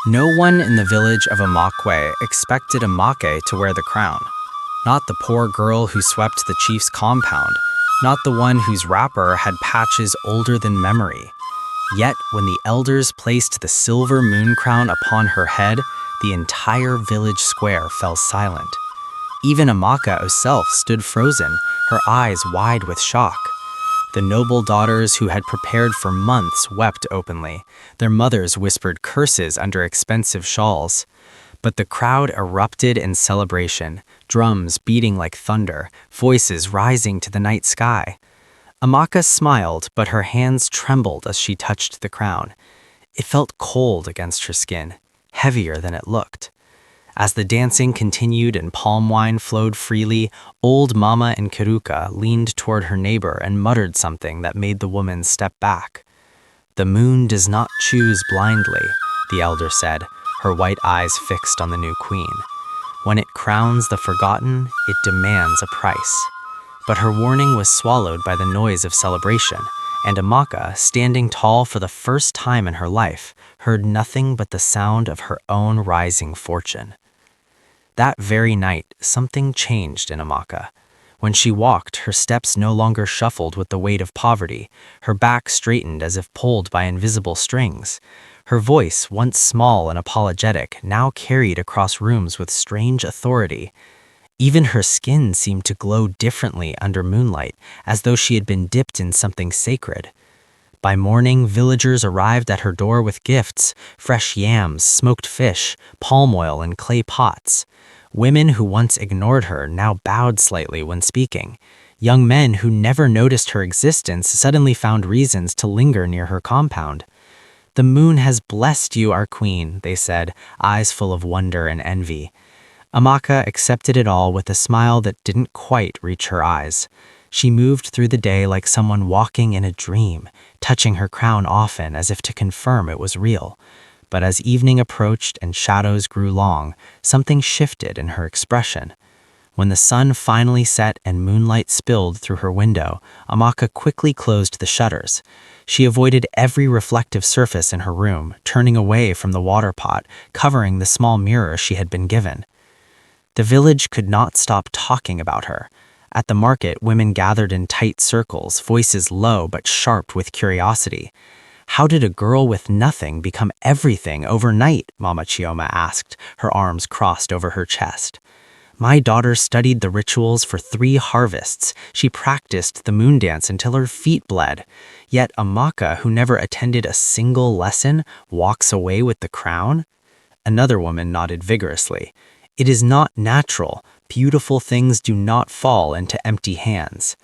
No one in the village of Amakwe expected Amake to wear the crown. Not the poor girl who swept the chief's compound, not the one whose wrapper had patches older than memory. Yet, when the elders placed the silver moon crown upon her head, the entire village square fell silent. Even Amaka herself stood frozen, her eyes wide with shock. The noble daughters who had prepared for months wept openly. Their mothers whispered curses under expensive shawls. But the crowd erupted in celebration, drums beating like thunder, voices rising to the night sky. Amaka smiled, but her hands trembled as she touched the crown. It felt cold against her skin, heavier than it looked. As the dancing continued and palm wine flowed freely, old Mama Nkiruka leaned toward her neighbor and muttered something that made the woman step back. "The moon does not choose blindly," the elder said, her white eyes fixed on the new queen. "When it crowns the forgotten, it demands a price." But her warning was swallowed by the noise of celebration, and Amaka, standing tall for the first time in her life, heard nothing but the sound of her own rising fortune. That very night, something changed in Amaka. When she walked, her steps no longer shuffled with the weight of poverty. Her back straightened as if pulled by invisible strings. Her voice, once small and apologetic, now carried across rooms with strange authority. Even her skin seemed to glow differently under moonlight, as though she had been dipped in something sacred. By morning, villagers arrived at her door with gifts: fresh yams, smoked fish, palm oil, and clay pots. Women who once ignored her now bowed slightly when speaking. Young men who never noticed her existence suddenly found reasons to linger near her compound. "The moon has blessed you, our queen," they said, eyes full of wonder and envy. Amaka accepted it all with a smile that didn't quite reach her eyes. She moved through the day like someone walking in a dream, touching her crown often as if to confirm it was real. But as evening approached and shadows grew long, something shifted in her expression. When the sun finally set and moonlight spilled through her window, Amaka quickly closed the shutters. She avoided every reflective surface in her room, turning away from the water pot, covering the small mirror she had been given. The village could not stop talking about her. At the market, women gathered in tight circles, voices low but sharp with curiosity. "How did a girl with nothing become everything overnight?" Mama Chioma asked, her arms crossed over her chest. "My daughter studied the rituals for 3 harvests. She practiced the moon dance until her feet bled. Yet Amaka, who never attended a single lesson, walks away with the crown?" Another woman nodded vigorously. "It is not natural. Beautiful things do not fall into empty hands."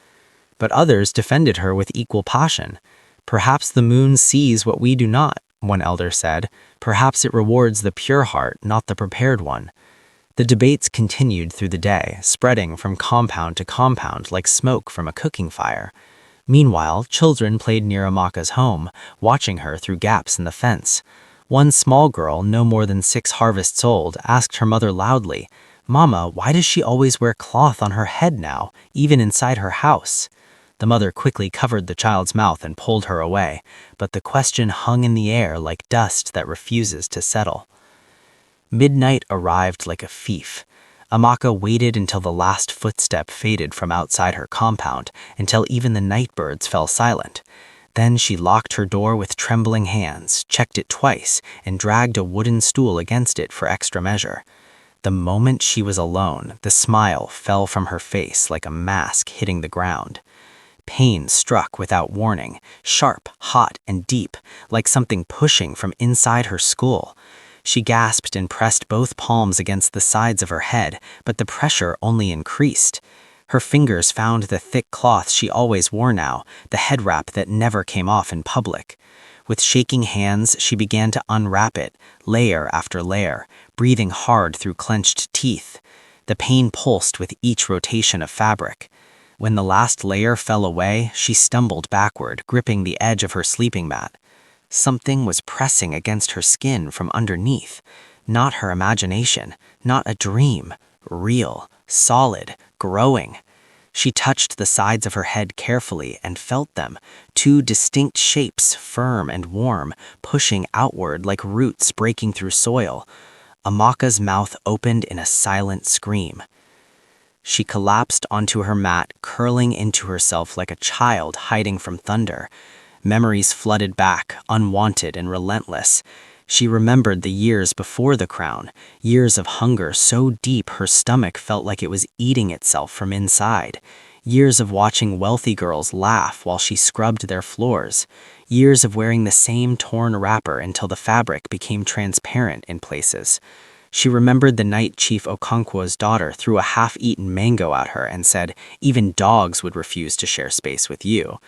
But others defended her with equal passion. "Perhaps the moon sees what we do not," one elder said. "Perhaps it rewards the pure heart, not the prepared one." The debates continued through the day, spreading from compound to compound like smoke from a cooking fire. Meanwhile, children played near Amaka's home, watching her through gaps in the fence. One small girl, no more than 6 harvests old, asked her mother loudly, "Mama, why does she always wear cloth on her head now, even inside her house?" The mother quickly covered the child's mouth and pulled her away, but the question hung in the air like dust that refuses to settle. Midnight arrived like a thief. Amaka waited until the last footstep faded from outside her compound, until even the night birds fell silent. Then she locked her door with trembling hands, checked it twice, and dragged a wooden stool against it for extra measure. The moment she was alone, the smile fell from her face like a mask hitting the ground. Pain struck without warning, sharp, hot, and deep, like something pushing from inside her skull. She gasped and pressed both palms against the sides of her head, but the pressure only increased. Her fingers found the thick cloth she always wore now, the head wrap that never came off in public. With shaking hands, she began to unwrap it, layer after layer, breathing hard through clenched teeth. The pain pulsed with each rotation of fabric. When the last layer fell away, she stumbled backward, gripping the edge of her sleeping mat. Something was pressing against her skin from underneath. Not her imagination, not a dream. Real, solid, growing. She touched the sides of her head carefully and felt them, two distinct shapes, firm and warm, pushing outward like roots breaking through soil. Amaka's mouth opened in a silent scream. She collapsed onto her mat, curling into herself like a child hiding from thunder. Memories flooded back, unwanted and relentless. She remembered the years before the crown, years of hunger so deep her stomach felt like it was eating itself from inside. Years of watching wealthy girls laugh while she scrubbed their floors. Years of wearing the same torn wrapper until the fabric became transparent in places. She remembered the night Chief Okonkwo's daughter threw a half-eaten mango at her and said, "Even dogs would refuse to share space with you."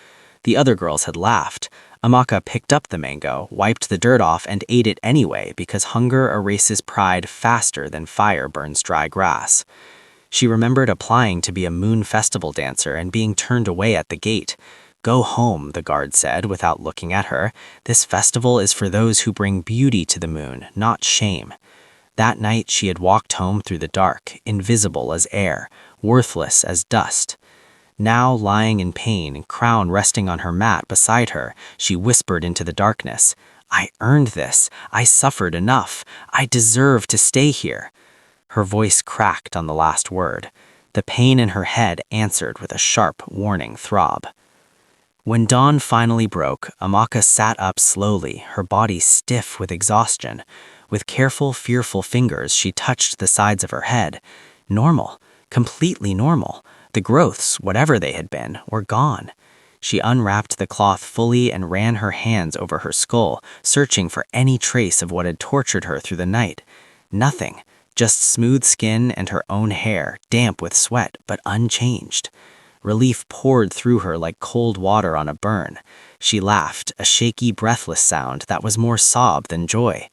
The other girls had laughed. Amaka picked up the mango, wiped the dirt off, and ate it anyway because hunger erases pride faster than fire burns dry grass. She remembered applying to be a moon festival dancer and being turned away at the gate. "Go home," the guard said without looking at her. "This festival is for those who bring beauty to the moon, not shame." That night she had walked home through the dark, invisible as air, worthless as dust. Now, lying in pain, crown resting on her mat beside her, she whispered into the darkness, "I earned this. I suffered enough. I deserve to stay here." Her voice cracked on the last word. The pain in her head answered with a sharp, warning throb. When dawn finally broke, Amaka sat up slowly, her body stiff with exhaustion. With careful, fearful fingers, she touched the sides of her head. Normal, completely normal. The growths, whatever they had been, were gone. She unwrapped the cloth fully and ran her hands over her skull, searching for any trace of what had tortured her through the night. Nothing, just smooth skin and her own hair, damp with sweat, but unchanged. Relief poured through her like cold water on a burn. She laughed, a shaky, breathless sound that was more sob than joy.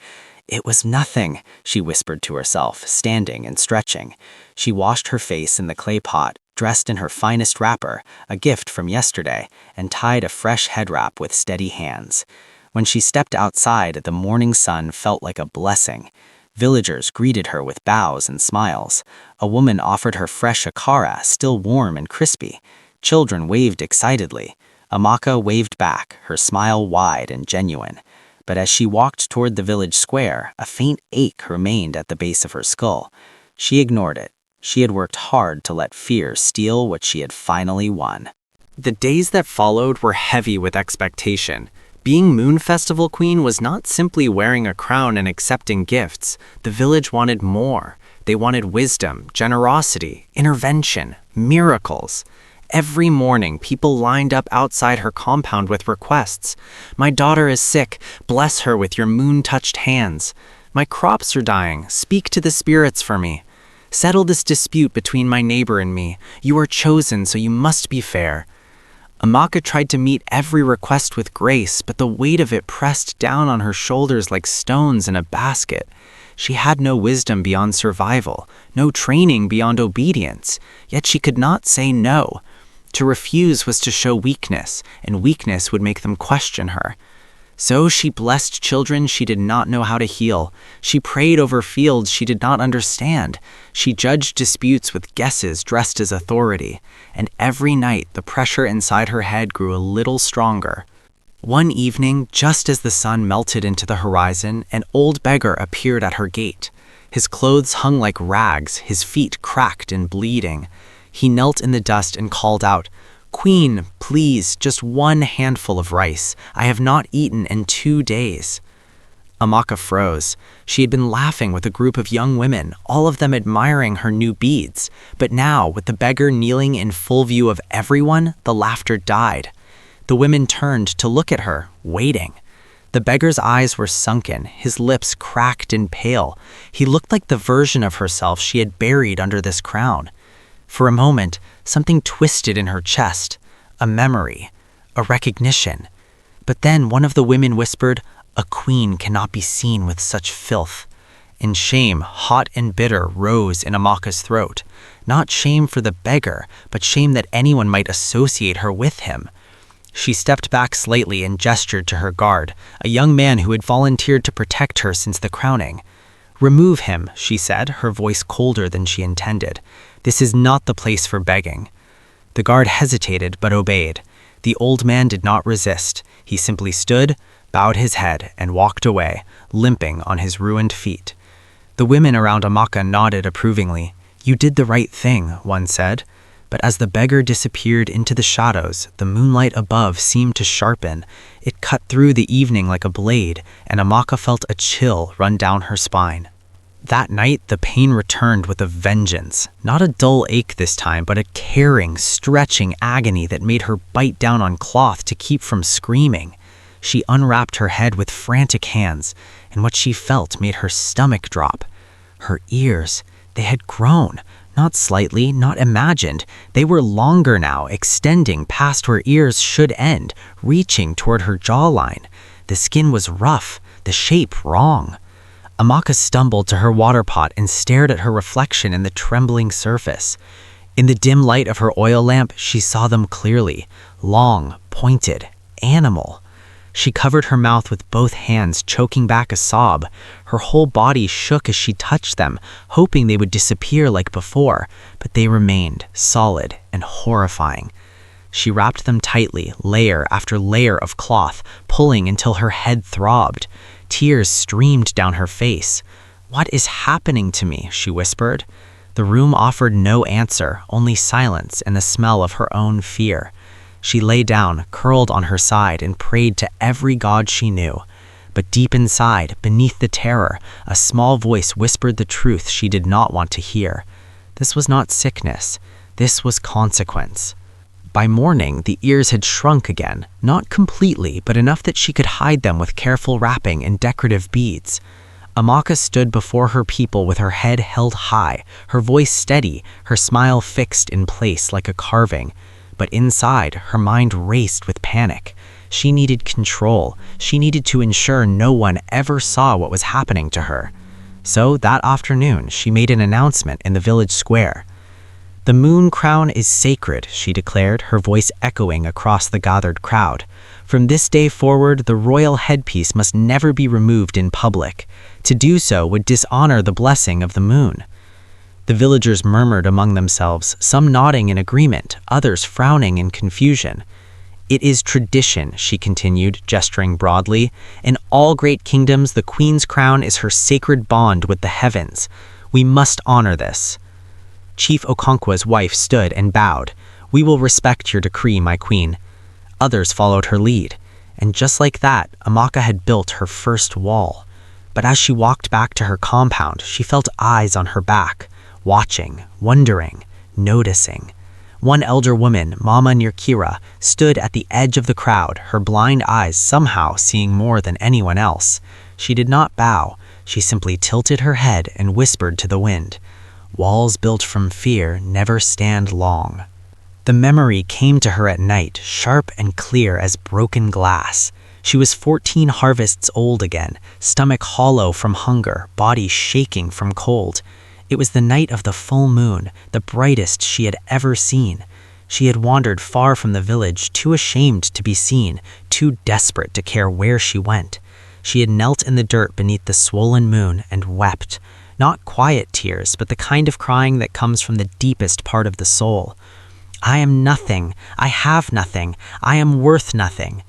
"It was nothing," she whispered to herself, standing and stretching. She washed her face in the clay pot, dressed in her finest wrapper, a gift from yesterday, and tied a fresh head wrap with steady hands. When she stepped outside, the morning sun felt like a blessing. Villagers greeted her with bows and smiles. A woman offered her fresh akara, still warm and crispy. Children waved excitedly. Amaka waved back, her smile wide and genuine. But as she walked toward the village square, a faint ache remained at the base of her skull. She ignored it. She had worked hard to let fear steal what she had finally won. The days that followed were heavy with expectation. Being Moon Festival Queen was not simply wearing a crown and accepting gifts. The village wanted more. They wanted wisdom, generosity, intervention, miracles. Every morning, people lined up outside her compound with requests. "My daughter is sick. Bless her with your moon-touched hands. My crops are dying. Speak to the spirits for me. Settle this dispute between my neighbor and me. You are chosen, so you must be fair." Amaka tried to meet every request with grace, but the weight of it pressed down on her shoulders like stones in a basket. She had no wisdom beyond survival, no training beyond obedience, yet she could not say no. To refuse was to show weakness, and weakness would make them question her. So she blessed children she did not know how to heal. She prayed over fields she did not understand. She judged disputes with guesses dressed as authority. And every night, the pressure inside her head grew a little stronger. One evening, just as the sun melted into the horizon, an old beggar appeared at her gate. His clothes hung like rags, his feet cracked and bleeding. He knelt in the dust and called out, "Queen, please, just one handful of rice. I have not eaten in 2 days." Amaka froze. She had been laughing with a group of young women, all of them admiring her new beads. But now, with the beggar kneeling in full view of everyone, the laughter died. The women turned to look at her, waiting. The beggar's eyes were sunken, his lips cracked and pale. He looked like the version of herself she had buried under this crown. For a moment, something twisted in her chest, a memory, a recognition. But then one of the women whispered, "A queen cannot be seen with such filth." And shame, hot and bitter, rose in Amaka's throat. Not shame for the beggar, but shame that anyone might associate her with him. She stepped back slightly and gestured to her guard, a young man who had volunteered to protect her since the crowning. "Remove him," she said, her voice colder than she intended. "This is not the place for begging." The guard hesitated but obeyed. The old man did not resist. He simply stood, bowed his head, and walked away, limping on his ruined feet. The women around Amaka nodded approvingly. "You did the right thing," one said. But as the beggar disappeared into the shadows, the moonlight above seemed to sharpen. It cut through the evening like a blade, and Amaka felt a chill run down her spine. That night, the pain returned with a vengeance. Not a dull ache this time, but a tearing, stretching agony that made her bite down on cloth to keep from screaming. She unwrapped her head with frantic hands, and what she felt made her stomach drop. Her ears, they had grown. Not slightly, not imagined. They were longer now, extending past where ears should end, reaching toward her jawline. The skin was rough, the shape wrong. Amaka stumbled to her water pot and stared at her reflection in the trembling surface. In the dim light of her oil lamp, she saw them clearly. Long, pointed, animal. She covered her mouth with both hands, choking back a sob. Her whole body shook as she touched them, hoping they would disappear like before, but they remained, solid and horrifying. She wrapped them tightly, layer after layer of cloth, pulling until her head throbbed. Tears streamed down her face. "What is happening to me?" she whispered. The room offered no answer, only silence and the smell of her own fear. She lay down, curled on her side, and prayed to every god she knew. But deep inside, beneath the terror, a small voice whispered the truth she did not want to hear. This was not sickness. This was consequence. By morning, the ears had shrunk again, not completely, but enough that she could hide them with careful wrapping and decorative beads. Amaka stood before her people with her head held high, her voice steady, her smile fixed in place like a carving. But inside, her mind raced with panic. She needed control. She needed to ensure no one ever saw what was happening to her. So that afternoon, she made an announcement in the village square. "The moon crown is sacred," she declared, her voice echoing across the gathered crowd. "From this day forward, the royal headpiece must never be removed in public. To do so would dishonor the blessing of the moon." The villagers murmured among themselves, some nodding in agreement, others frowning in confusion. "It is tradition," she continued, gesturing broadly. "In all great kingdoms, the queen's crown is her sacred bond with the heavens. We must honor this." Chief Okonkwa's wife stood and bowed. "We will respect your decree, my queen." Others followed her lead. And just like that, Amaka had built her first wall. But as she walked back to her compound, she felt eyes on her back. Watching, wondering, noticing. One elder woman, Mama Nirkira, stood at the edge of the crowd, her blind eyes somehow seeing more than anyone else. She did not bow. She simply tilted her head and whispered to the wind. "Walls built from fear never stand long." The memory came to her at night, sharp and clear as broken glass. She was 14 harvests old again, stomach hollow from hunger, body shaking from cold. It was the night of the full moon, the brightest she had ever seen. She had wandered far from the village, too ashamed to be seen, too desperate to care where she went. She had knelt in the dirt beneath the swollen moon and wept. Not quiet tears, but the kind of crying that comes from the deepest part of the soul. "I am nothing. I have nothing. I am worth nothing."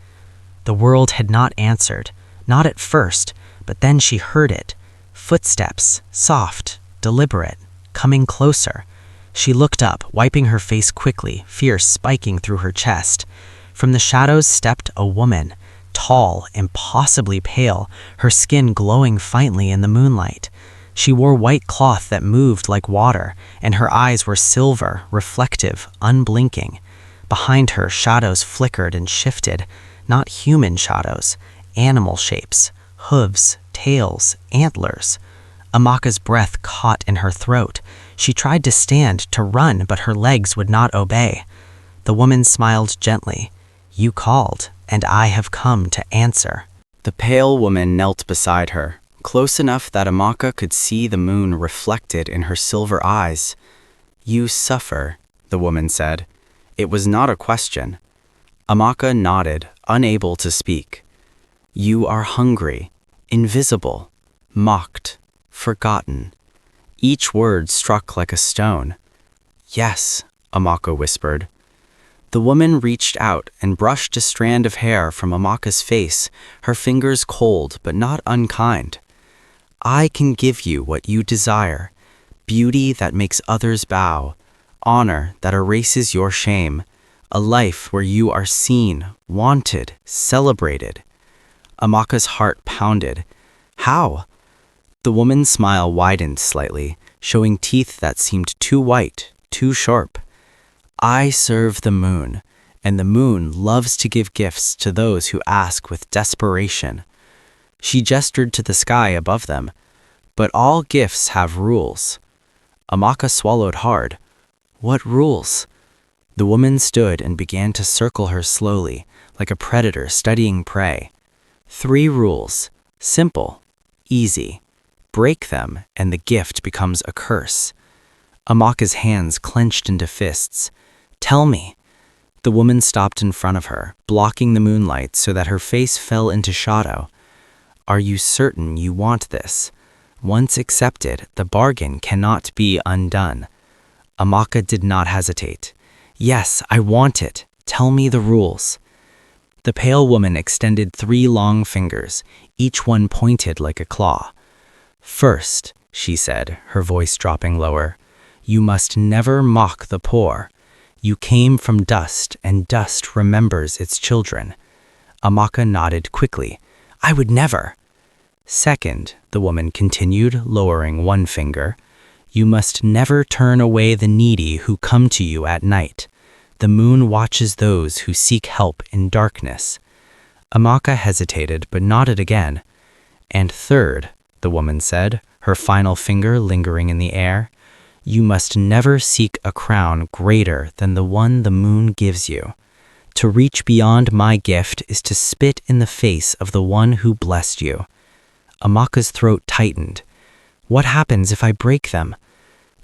The world had not answered. Not at first, but then she heard it. Footsteps, soft, deliberate, coming closer. She looked up, wiping her face quickly, fear spiking through her chest. From the shadows stepped a woman, tall, impossibly pale, her skin glowing faintly in the moonlight. She wore white cloth that moved like water, and her eyes were silver, reflective, unblinking. Behind her, shadows flickered and shifted, not human shadows, animal shapes, hooves, tails, antlers. Amaka's breath caught in her throat. She tried to stand, to run, but her legs would not obey. The woman smiled gently. "You called, and I have come to answer." The pale woman knelt beside her, close enough that Amaka could see the moon reflected in her silver eyes. "You suffer," the woman said. It was not a question. Amaka nodded, unable to speak. "You are hungry, invisible, mocked, forgotten." Each word struck like a stone. "Yes," Amaka whispered. The woman reached out and brushed a strand of hair from Amaka's face, her fingers cold but not unkind. I can give you what you desire, beauty that makes others bow, honor that erases your shame, a life where you are seen, wanted, celebrated. Amaka's heart pounded. How? The woman's smile widened slightly, showing teeth that seemed too white, too sharp. I serve the moon, and the moon loves to give gifts to those who ask with desperation. She gestured to the sky above them. But all gifts have rules. Amaka swallowed hard. What rules? The woman stood and began to circle her slowly, like a predator studying prey. 3 rules. Simple. Easy. Break them, and the gift becomes a curse. Amaka's hands clenched into fists. Tell me. The woman stopped in front of her, blocking the moonlight so that her face fell into shadow. Are you certain you want this? Once accepted, the bargain cannot be undone. Amaka did not hesitate. Yes, I want it. Tell me the rules. The pale woman extended 3 long fingers, each one pointed like a claw. First, she said, her voice dropping lower, you must never mock the poor. You came from dust, and dust remembers its children. Amaka nodded quickly. I would never. Second, the woman continued, lowering 1 finger, you must never turn away the needy who come to you at night. The moon watches those who seek help in darkness. Amaka hesitated but nodded again. And third, the woman said, her final finger lingering in the air, you must never seek a crown greater than the one the moon gives you. To reach beyond my gift is to spit in the face of the one who blessed you. Amaka's throat tightened. What happens if I break them?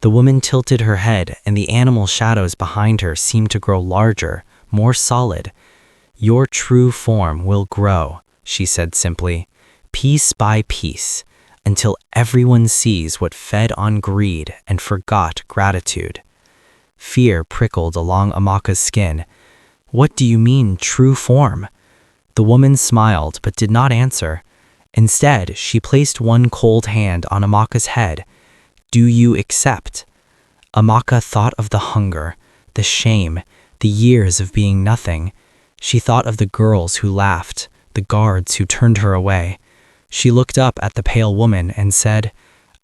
The woman tilted her head, and the animal shadows behind her seemed to grow larger, more solid. Your true form will grow, she said simply, piece by piece, until everyone sees what fed on greed and forgot gratitude. Fear prickled along Amaka's skin. What do you mean, true form? The woman smiled but did not answer. Instead, she placed 1 cold hand on Amaka's head. Do you accept? Amaka thought of the hunger, the shame, the years of being nothing. She thought of the girls who laughed, the guards who turned her away. She looked up at the pale woman and said,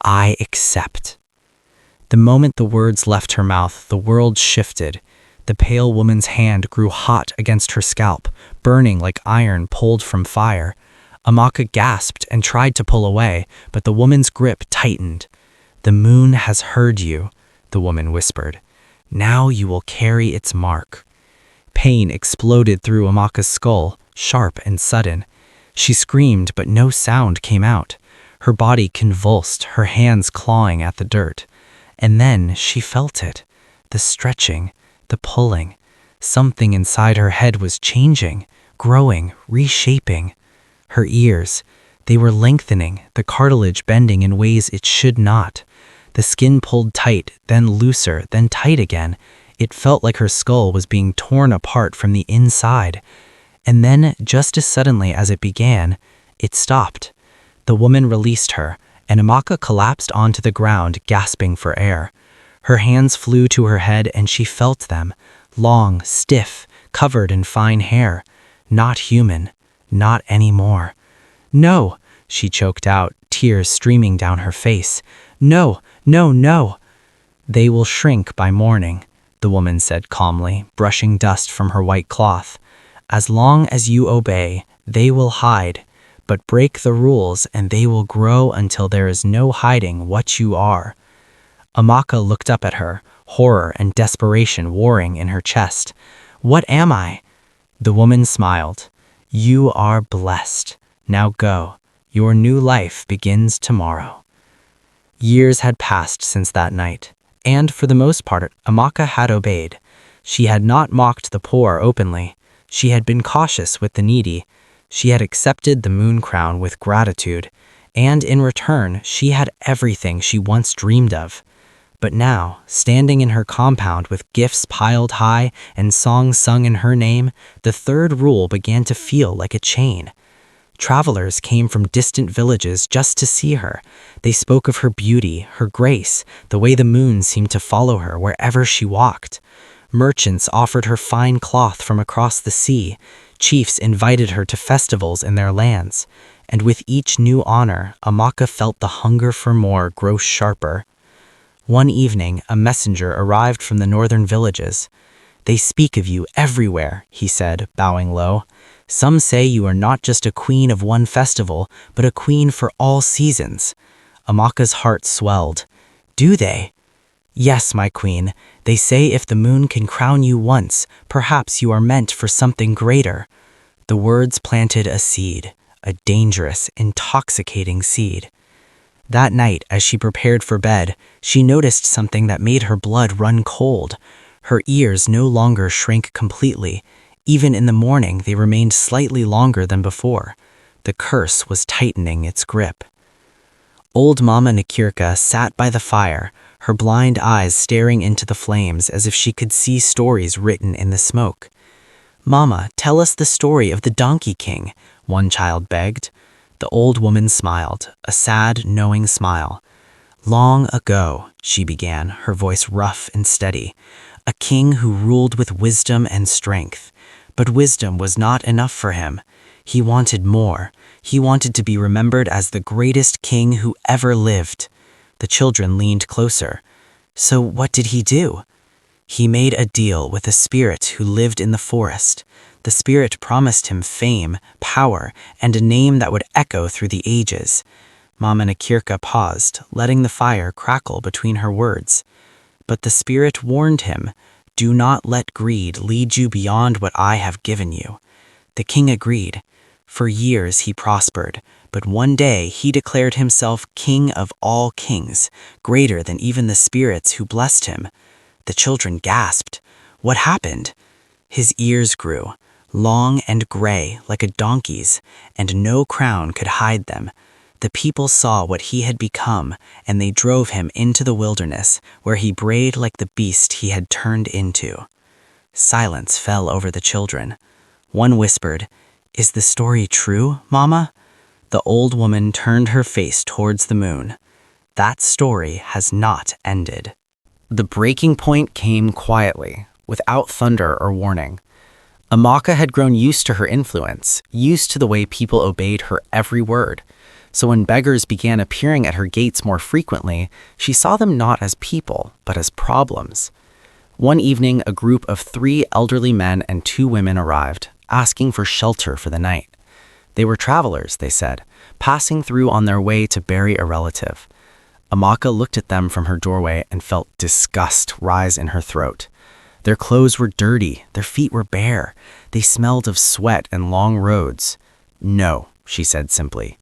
I accept. The moment the words left her mouth, the world shifted. The pale woman's hand grew hot against her scalp, burning like iron pulled from fire. Amaka gasped and tried to pull away, but the woman's grip tightened. The moon has heard you, the woman whispered. Now you will carry its mark. Pain exploded through Amaka's skull, sharp and sudden. She screamed, but no sound came out. Her body convulsed, her hands clawing at the dirt. And then she felt it, the stretching, the pulling. Something inside her head was changing, growing, reshaping. Her ears, they were lengthening, the cartilage bending in ways it should not. The skin pulled tight, then looser, then tight again. It felt like her skull was being torn apart from the inside. And then, just as suddenly as it began, it stopped. The woman released her, and Amaka collapsed onto the ground, gasping for air. Her hands flew to her head, and she felt them, long, stiff, covered in fine hair. Not human. Not anymore. No, she choked out, tears streaming down her face. No, no, no. They will shrink by morning, the woman said calmly, brushing dust from her white cloth. As long as you obey, they will hide, but break the rules and they will grow until there is no hiding what you are. Amaka looked up at her, horror and desperation warring in her chest. What am I? The woman smiled. You are blessed. Now go. Your new life begins tomorrow. Years had passed since that night, and for the most part, Amaka had obeyed. She had not mocked the poor openly. She had been cautious with the needy. She had accepted the moon crown with gratitude, and in return, she had everything she once dreamed of. But now, standing in her compound with gifts piled high and songs sung in her name, the third rule began to feel like a chain. Travelers came from distant villages just to see her. They spoke of her beauty, her grace, the way the moon seemed to follow her wherever she walked. Merchants offered her fine cloth from across the sea. Chiefs invited her to festivals in their lands. And with each new honor, Amaka felt the hunger for more grow sharper. One evening, a messenger arrived from the northern villages. "They speak of you everywhere," he said, bowing low. "Some say you are not just a queen of one festival, but a queen for all seasons." Amaka's heart swelled. "Do they?" "Yes, my queen. They say if the moon can crown you once, perhaps you are meant for something greater." The words planted a seed, a dangerous, intoxicating seed. That night, as she prepared for bed, she noticed something that made her blood run cold. Her ears no longer shrank completely. Even in the morning, they remained slightly longer than before. The curse was tightening its grip. Old Mama Nikirka sat by the fire, her blind eyes staring into the flames as if she could see stories written in the smoke. "Mama, tell us the story of the Donkey King," one child begged. The old woman smiled, a sad, knowing smile. "Long ago," she began, her voice rough and steady, "a king who ruled with wisdom and strength. But wisdom was not enough for him. He wanted more. He wanted to be remembered as the greatest king who ever lived." The children leaned closer. "So what did he do?" "He made a deal with a spirit who lived in the forest. The spirit promised him fame, power, and a name that would echo through the ages." Mama Nikirka paused, letting the fire crackle between her words. "But the spirit warned him, 'Do not let greed lead you beyond what I have given you.' The king agreed. For years he prospered, but one day he declared himself king of all kings, greater than even the spirits who blessed him." The children gasped. "What happened?" "His ears grew, long and gray like a donkey's, and no crown could hide them. The people saw what he had become, and they drove him into the wilderness, where he brayed like the beast he had turned into." Silence fell over the children. One whispered, "Is the story true, Mama?" The old woman turned her face towards the moon. "That story has not ended." The breaking point came quietly, without thunder or warning. Amaka had grown used to her influence, used to the way people obeyed her every word. So when beggars began appearing at her gates more frequently, she saw them not as people, but as problems. One evening, a group of 3 elderly men and 2 women arrived, asking for shelter for the night. They were travelers, they said, passing through on their way to bury a relative. Amaka looked at them from her doorway and felt disgust rise in her throat. Their clothes were dirty, their feet were bare, they smelled of sweat and long roads. "No," she said simply.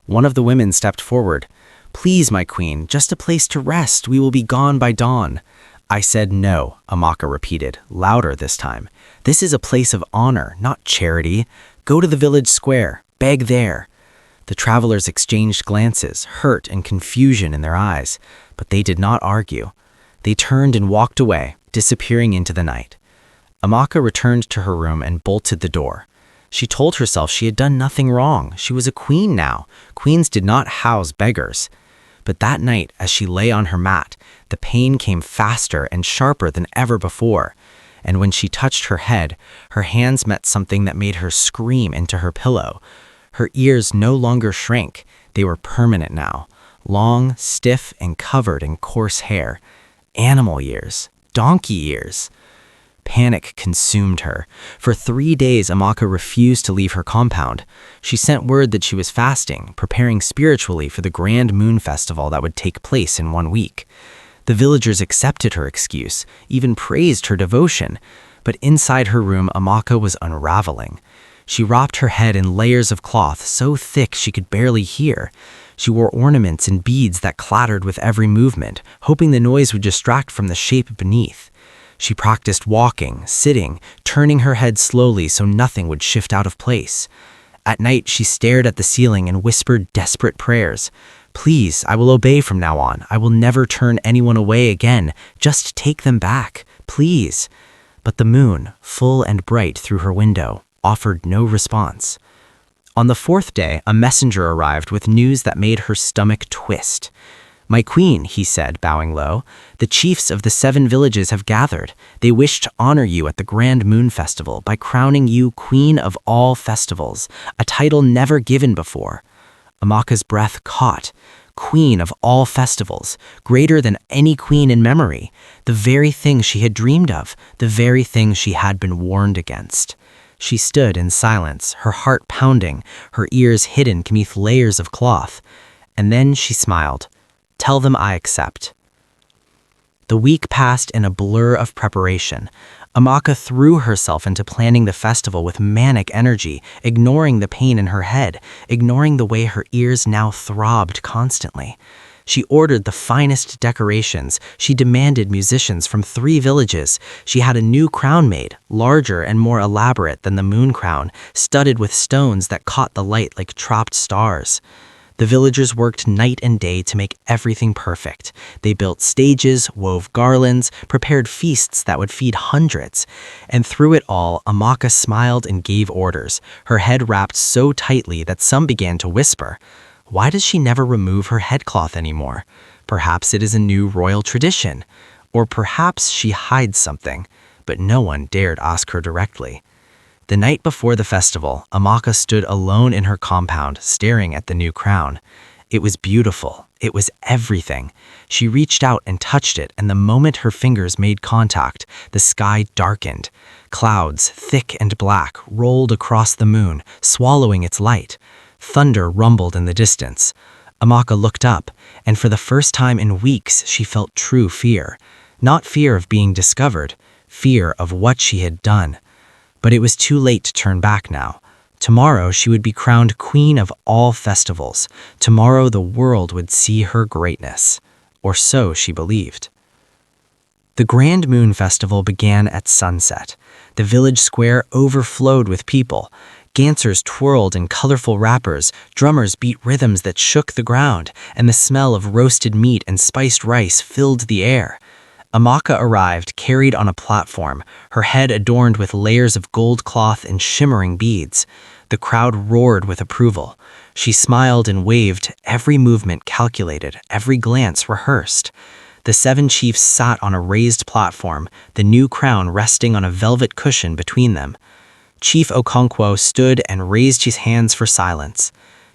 One of the women stepped forward. "Please, my queen, just a place to rest. We will be gone by dawn." "I said no," Amaka repeated, louder this time. "This is a place of honor, not charity. Go to the village square. Beg there." The travelers exchanged glances, hurt and confusion in their eyes, but they did not argue. They turned and walked away, disappearing into the night. Amaka returned to her room and bolted the door. She told herself she had done nothing wrong. She was a queen now. Queens did not house beggars. But that night, as she lay on her mat, the pain came faster and sharper than ever before. And when she touched her head, her hands met something that made her scream into her pillow. Her ears no longer shrank. They were permanent now, long, stiff, and covered in coarse hair. Animal ears, donkey ears. Panic consumed her. For 3 days, Amaka refused to leave her compound. She sent word that she was fasting, preparing spiritually for the grand moon festival that would take place in 1 week. The villagers accepted her excuse, even praised her devotion. But inside her room, Amaka was unraveling. She wrapped her head in layers of cloth so thick she could barely hear. She wore ornaments and beads that clattered with every movement, hoping the noise would distract from the shape beneath. She practiced walking, sitting, turning her head slowly so nothing would shift out of place. At night, she stared at the ceiling and whispered desperate prayers. Please, I will obey from now on. I will never turn anyone away again. Just take them back, please." But the moon, full and bright through her window, offered no response. On the fourth day, a messenger arrived with news that made her stomach twist. "My queen," he said, bowing low, "the chiefs of the 7 villages have gathered. They wish to honor you at the Grand Moon Festival by crowning you Queen of all festivals, a title never given before." Amaka's breath caught. Queen of all festivals, greater than any queen in memory, the very thing she had dreamed of, the very thing she had been warned against. She stood in silence, her heart pounding, her ears hidden beneath layers of cloth. And then she smiled. "Tell them I accept." The week passed in a blur of preparation. Amaka threw herself into planning the festival with manic energy, ignoring the pain in her head, ignoring the way her ears now throbbed constantly. She ordered the finest decorations. She demanded musicians from 3 villages. She had a new crown made, larger and more elaborate than the moon crown, studded with stones that caught the light like trapped stars. The villagers worked night and day to make everything perfect. They built stages, wove garlands, prepared feasts that would feed hundreds. And through it all, Amaka smiled and gave orders, her head wrapped so tightly that some began to whisper, "Why does she never remove her headcloth anymore? Perhaps it is a new royal tradition. Or perhaps she hides something." But no one dared ask her directly. The night before the festival, Amaka stood alone in her compound, staring at the new crown. It was beautiful. It was everything. She reached out and touched it, and the moment her fingers made contact, the sky darkened. Clouds, thick and black, rolled across the moon, swallowing its light. Thunder rumbled in the distance. Amaka looked up, and for the first time in weeks, she felt true fear. Not fear of being discovered, fear of what she had done. But it was too late to turn back now. Tomorrow she would be crowned queen of all festivals. Tomorrow the world would see her greatness. Or so she believed. The Grand Moon Festival began at sunset. The village square overflowed with people. Dancers twirled in colorful wrappers, drummers beat rhythms that shook the ground, and the smell of roasted meat and spiced rice filled the air. Amaka arrived, carried on a platform, her head adorned with layers of gold cloth and shimmering beads. The crowd roared with approval. She smiled and waved, every movement calculated, every glance rehearsed. The 7 chiefs sat on a raised platform, the new crown resting on a velvet cushion between them. Chief Okonkwo stood and raised his hands for silence.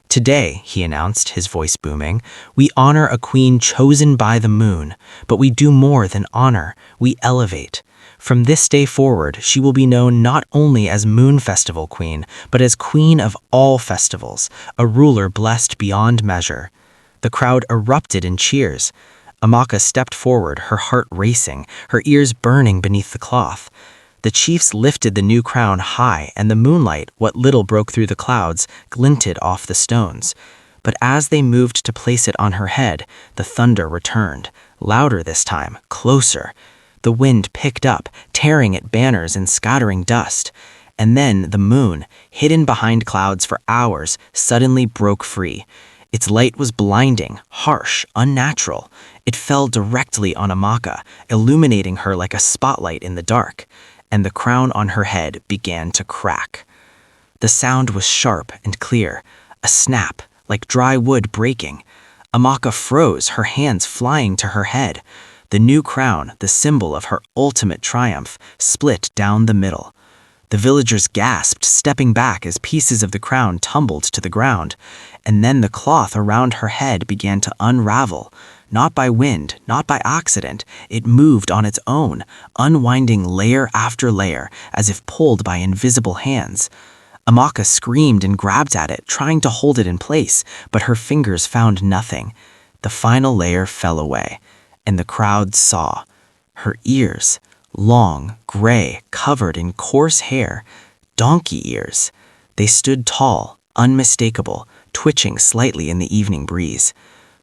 "Today," he announced, his voice booming, "we honor a queen chosen by the moon, but we do more than honor, we elevate. From this day forward, she will be known not only as Moon Festival Queen, but as Queen of all festivals, a ruler blessed beyond measure." The crowd erupted in cheers. Amaka stepped forward, her heart racing, her ears burning beneath the cloth. The chiefs lifted the new crown high, and the moonlight, what little broke through the clouds, glinted off the stones. But as they moved to place it on her head, the thunder returned, louder this time, closer. The wind picked up, tearing at banners and scattering dust. And then the moon, hidden behind clouds for hours, suddenly broke free. Its light was blinding, harsh, unnatural. It fell directly on Amaka, illuminating her like a spotlight in the dark. And the crown on her head began to crack. The sound was sharp and clear, a snap, like dry wood breaking. Amaka froze, her hands flying to her head. The new crown, the symbol of her ultimate triumph, split down the middle. The villagers gasped, stepping back as pieces of the crown tumbled to the ground. And then the cloth around her head began to unravel. Not by wind, not by accident, it moved on its own, unwinding layer after layer, as if pulled by invisible hands. Amaka screamed and grabbed at it, trying to hold it in place, but her fingers found nothing. The final layer fell away, and the crowd saw. Her ears, long, gray, covered in coarse hair, donkey ears. They stood tall, unmistakable, twitching slightly in the evening breeze.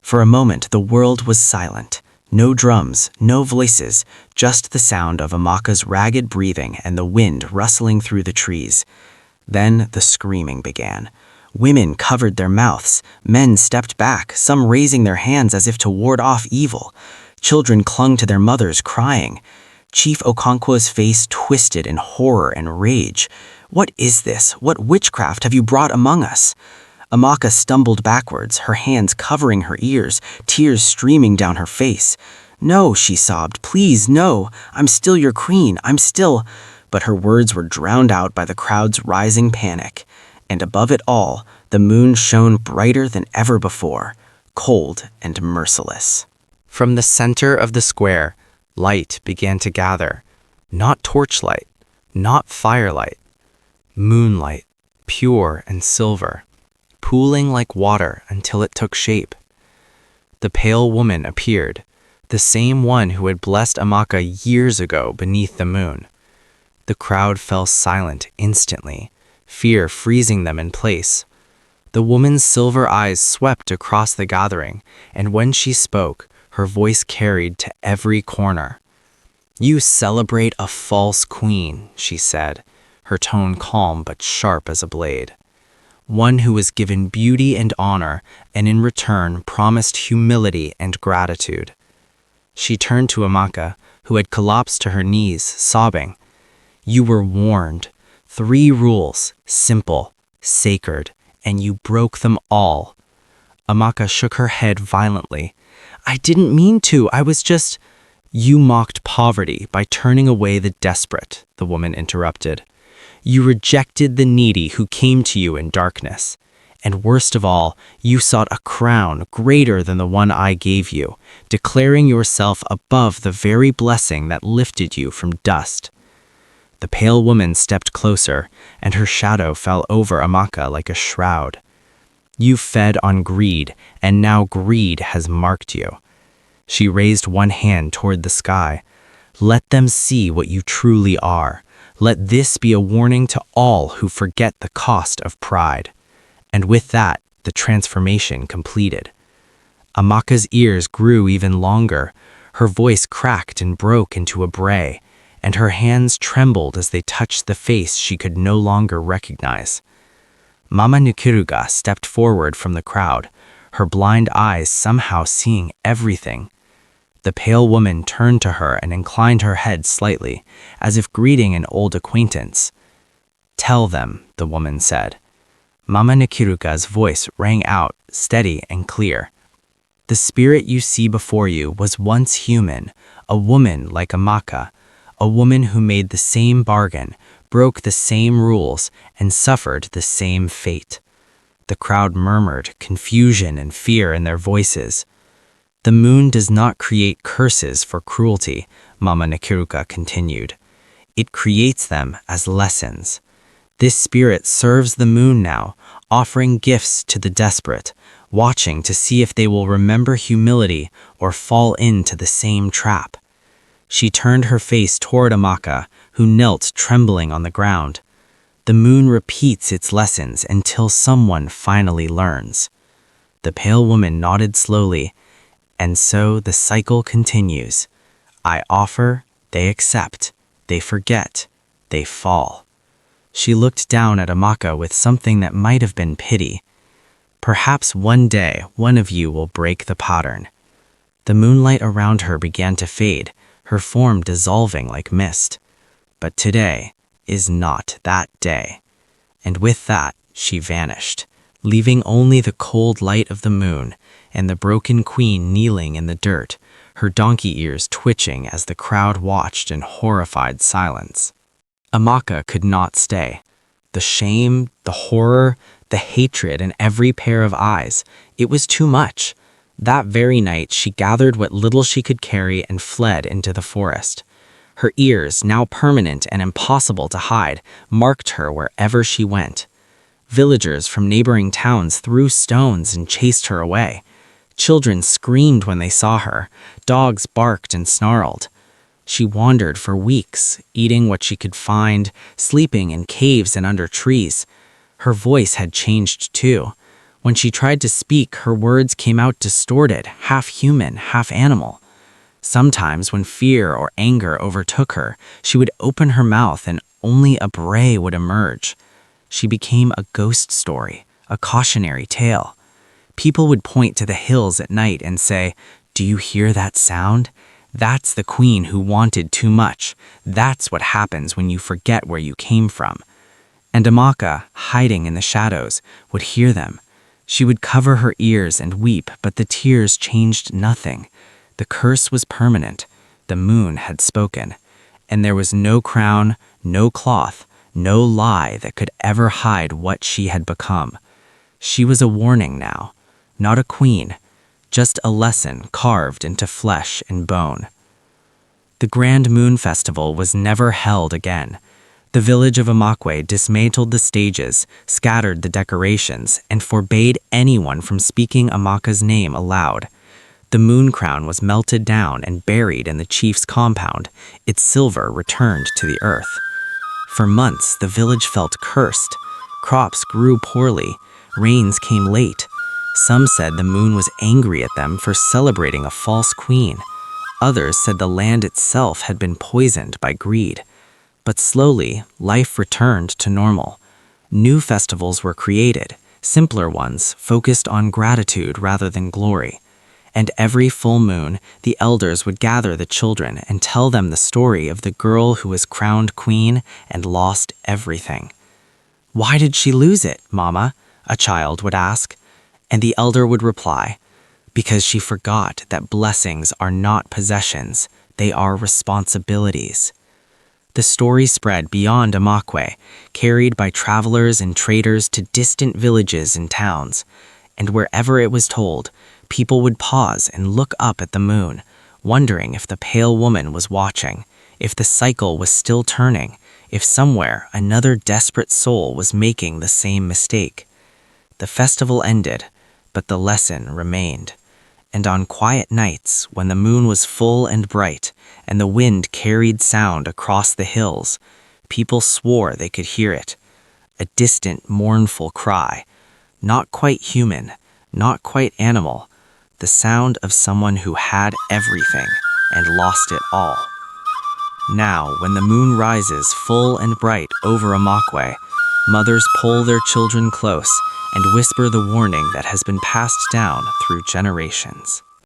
For a moment, the world was silent. No drums, no voices, just the sound of Amaka's ragged breathing and the wind rustling through the trees. Then the screaming began. Women covered their mouths, men stepped back, some raising their hands as if to ward off evil. Children clung to their mothers, crying. Chief Okonkwo's face twisted in horror and rage. "What is this? What witchcraft have you brought among us?" Amaka stumbled backwards, her hands covering her ears, tears streaming down her face. "No," she sobbed, "please, no. I'm still your queen, I'm still—" But her words were drowned out by the crowd's rising panic. And above it all, the moon shone brighter than ever before, cold and merciless. From the center of the square, light began to gather. Not torchlight, not firelight. Moonlight, pure and silver, pooling like water until it took shape. The pale woman appeared, the same one who had blessed Amaka years ago beneath the moon. The crowd fell silent instantly, fear freezing them in place. The woman's silver eyes swept across the gathering, and when she spoke, her voice carried to every corner. "You celebrate a false queen," she said, her tone calm but sharp as a blade. "One who was given beauty and honor, and in return promised humility and gratitude." She turned to Amaka, who had collapsed to her knees, sobbing. "You were warned. 3 rules, simple, sacred, and you broke them all." Amaka shook her head violently. "I didn't mean to, I was just—" "You mocked poverty by turning away the desperate," the woman interrupted. "You rejected the needy who came to you in darkness. And worst of all, you sought a crown greater than the one I gave you, declaring yourself above the very blessing that lifted you from dust." The pale woman stepped closer, and her shadow fell over Amaka like a shroud. "You fed on greed, and now greed has marked you." She raised one hand toward the sky. "Let them see what you truly are. Let this be a warning to all who forget the cost of pride." And with that, the transformation completed. Amaka's ears grew even longer. Her voice cracked and broke into a bray, and her hands trembled as they touched the face she could no longer recognize. Mama Nukiruga stepped forward from the crowd, her blind eyes somehow seeing everything. The pale woman turned to her and inclined her head slightly, as if greeting an old acquaintance. "Tell them," the woman said. Mama Nukiruga's voice rang out, steady and clear. "The spirit you see before you was once human, a woman like Amaka, a woman who made the same bargain, broke the same rules, and suffered the same fate." The crowd murmured, confusion and fear in their voices. "The moon does not create curses for cruelty," Mama Nukiruga continued. "It creates them as lessons. This spirit serves the moon now, offering gifts to the desperate, watching to see if they will remember humility or fall into the same trap." She turned her face toward Amaka, who knelt trembling on the ground. "The moon repeats its lessons until someone finally learns." The pale woman nodded slowly, and so the cycle continues. I offer, they accept, they forget, they fall. She looked down at Amaka with something that might have been pity. "Perhaps one day one of you will break the pattern." The moonlight around her began to fade, her form dissolving like mist. But today is not that day. And with that, she vanished, leaving only the cold light of the moon and the broken queen kneeling in the dirt, her donkey ears twitching as the crowd watched in horrified silence. Amaka could not stay. The shame, the horror, the hatred in every pair of eyes, it was too much. That very night, she gathered what little she could carry and fled into the forest. Her ears, now permanent and impossible to hide, marked her wherever she went. Villagers from neighboring towns threw stones and chased her away. Children screamed when they saw her. Dogs barked and snarled. She wandered for weeks, eating what she could find, sleeping in caves and under trees. Her voice had changed too. When she tried to speak, her words came out distorted, half human, half animal. Sometimes, when fear or anger overtook her, she would open her mouth and only a bray would emerge. She became a ghost story, a cautionary tale. People would point to the hills at night and say, "Do you hear that sound? That's the queen who wanted too much. That's what happens when you forget where you came from." And Amaka, hiding in the shadows, would hear them. She would cover her ears and weep, but the tears changed nothing. The curse was permanent. The moon had spoken. And there was no crown, no cloth, no lie that could ever hide what she had become. She was a warning now, not a queen, just a lesson carved into flesh and bone. The Grand Moon Festival was never held again. The village of Amakwe dismantled the stages, scattered the decorations, and forbade anyone from speaking Amaka's name aloud. The moon crown was melted down and buried in the chief's compound, its silver returned to the earth. For months, the village felt cursed. Crops grew poorly, rains came late. Some said the moon was angry at them for celebrating a false queen. Others said the land itself had been poisoned by greed. But slowly, life returned to normal. New festivals were created, simpler ones focused on gratitude rather than glory. And every full moon, the elders would gather the children and tell them the story of the girl who was crowned queen and lost everything. "Why did she lose it, Mama?" a child would ask. And the elder would reply, "Because she forgot that blessings are not possessions, they are responsibilities." The story spread beyond Amakwe, carried by travelers and traders to distant villages and towns. And wherever it was told, people would pause and look up at the moon, wondering if the pale woman was watching, if the cycle was still turning, if somewhere another desperate soul was making the same mistake. The festival ended, but the lesson remained. And on quiet nights, when the moon was full and bright, and the wind carried sound across the hills, people swore they could hear it. A distant, mournful cry, not quite human, not quite animal, the sound of someone who had everything and lost it all. Now, when the moon rises full and bright over Amakwe, mothers pull their children close and whisper the warning that has been passed down through generations.